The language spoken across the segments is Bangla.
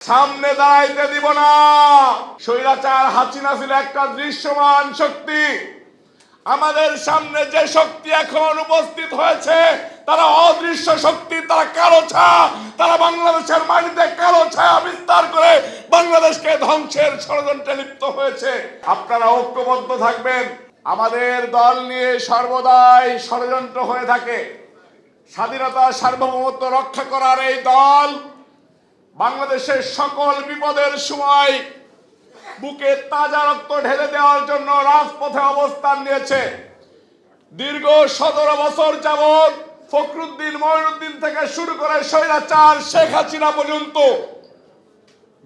সামনে দাঁড়াইতে দিব না। স্বৈরাচার হাসিনা ছিল একটা দৃশ্যমান শক্তি। আমাদের সামনে যে শক্তি এখন উপস্থিত হয়েছে তারা অদৃশ্য শক্তি, তারা কালো ছায়া, তারা বাংলাদেশের মাটিতে কালো ছায়া বিস্তার করে বাংলাদেশকে ধ্বংসের ষড়যন্ত্রে লিপ্ত হয়েছে। আপনারা ঐক্যবদ্ধ থাকবেন। আমাদের দল নিয়ে সর্বদাই ষড়যন্ত্র হয়ে থাকে। স্বাধীনতা সার্বভৌমত্ব রক্ষা করার এই দল বাংলাদেশের সকল বিপদের সময় বুকে তাজা রক্ত ঢেলে দেওয়ার জন্য রাজপথে অবস্থান নিয়েছে। দীর্ঘ 17 বছর যাবৎ ফখরুদ্দিন মঈনুদ্দিন থেকে শুরু করে স্বৈরাচার শেখ হাসিনা পর্যন্ত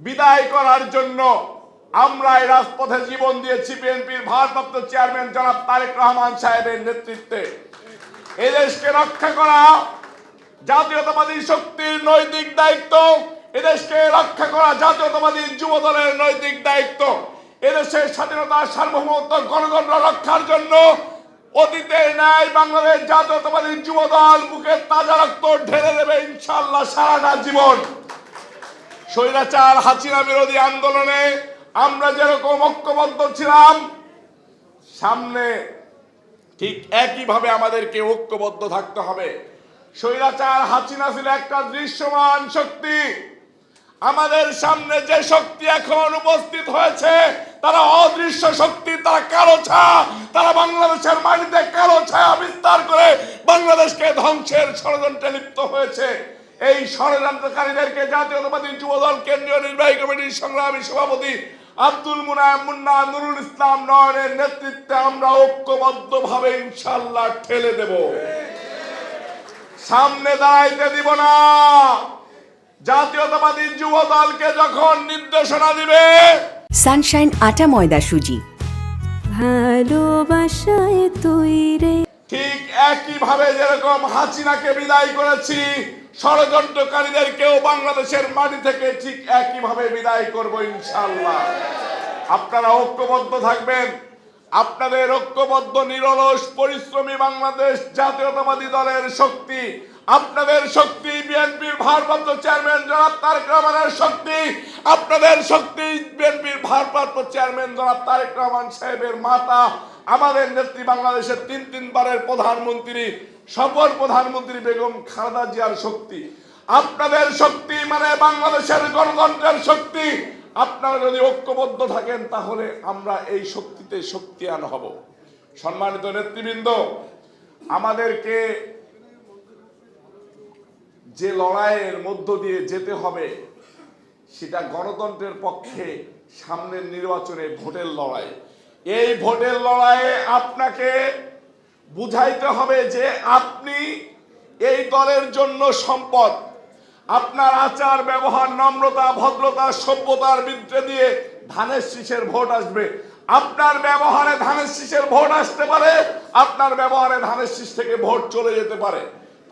বিদায় করার জন্য আমরা এই রাজপথে জীবন দিয়েছি। বিএনপির ভারপ্রাপ্ত চেয়ারম্যান জনাব তারেক রহমান সাহেবের নেতৃত্বে এদেশকে রক্ষা করা জাতীয়তাবাদী শক্তির নৈতিক দায়িত্ব। এদেশকে রক্ষা করা জাতীয়তাবাদী যুব দলের নৈতিক দায়িত্ব। এদেশের স্বাধীনতা সার্বভৌমত্ব গণতন্ত্র রক্ষার জন্য অতীতের ন্যায় বাংলাদেশ জাতীয়তাবাদী যুব দল বুকে তাজা রক্ত ঢেলে দেবে ইনশাআল্লাহ সারাটা জীবন। স্বৈরাচার হাসিনা বিরোধী আন্দোলনে আমরা যেরকম ঐক্যবদ্ধ ছিলাম, সামনে ঠিক একইভাবে আমাদেরকে ঐক্যবদ্ধ থাকতে হবে। স্বৈরাচার হাসিনা ছিল একটা দৃশ্যমান শক্তি। আমাদের সামনে যে শক্তি এখন উপস্থিত হয়েছে তারা অদৃশ্য শক্তি, তারা কালো ছায়া, তারা বাংলাদেশের মাটিতে কালো ছায়া বিস্তার করে বাংলাদেশকে ধ্বংসের ষড়যন্ত্রে লিপ্ত হয়েছে। এই ষড়যন্ত্রকারীদেরকে জাতীয়তাবাদী যুবদল কেন্দ্রীয় নির্বাহী কমিটির সংগ্রামী সভাপতি আব্দুল মুনায়েম মুন্না, নুরুল ইসলাম নয়নের নেতৃত্বে আমরা ঐক্যবদ্ধভাবে ইনশাআল্লাহ ঠেলে দেব। সামনে দাঁড়াইতে দিব না। জাতীয়তাবাদী যুব দলকে যখন নির্দেশনা দিবে, সানশাইন আটা ময়দা সুজি ভালোবাসায় তৈরি, ঠিক একইভাবে যেরকম হাসিনাকে বিদায় করেছি ষড়যন্ত্রকারীদেরকেও বাংলাদেশের মাটি থেকে ঠিক একইভাবে বিদায় করব ইনশাআল্লাহ। আপনারা ঐক্যবদ্ধ থাকবেন। আপনাদের ঐক্যবদ্ধ নিরলস পরিশ্রমী বাংলাদেশ জাতীয়তাবাদী দলের শক্তি, আপনাদের শক্তি বিএনপির ভারপ্রাপ্ত চেয়ারম্যান জনাব তারেক রহমানের শক্তি, আপনাদের শক্তি বিএনপির ভারপ্রাপ্ত চেয়ারম্যান জনাব তারেক রহমান সাহেবের মাতা, আমাদের নেত্রী বাংলাদেশের তিনবারের প্রধানমন্ত্রী, সফল প্রধানমন্ত্রী বেগম খালেদা জিয়ার শক্তি। আপনাদের শক্তি মানে বাংলাদেশের গণতন্ত্রের শক্তি। আপনারা যদি ঐক্যবদ্ধ থাকেন তাহলে আমরা এই শক্তিতে শক্তিয়ান হব। সম্মানিত নেতৃবৃন্দ, আমাদেরকে যে লড়াইয়ের মধ্য দিয়ে যেতে হবে সেটা গণতন্ত্রের পক্ষে সামনের নির্বাচনে ভোটের লড়াই। এই ভোটের লড়াইয়ে আপনাকে বুঝাইতে হবে যে আপনি এই দলের জন্য সম্পদ। আপনার আচার ব্যবহার, নম্রতা, ভদ্রতা, সভ্যতার বিরুদ্ধে দিয়ে ধানের শীষের ভোট আসবে। আপনার ব্যবহারে ধানের শীষের ভোট আসতে পারে, আপনার ব্যবহারে ধানের শীষ থেকে ভোট চলে যেতে পারে।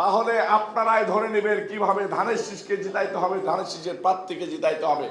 তাহলে আপনারাই ধরে নেবেন কিভাবে ধানের শীষকে জিতাইতে হবে, ধানের শীষের প্রার্থীকে জিতাইতে হবে।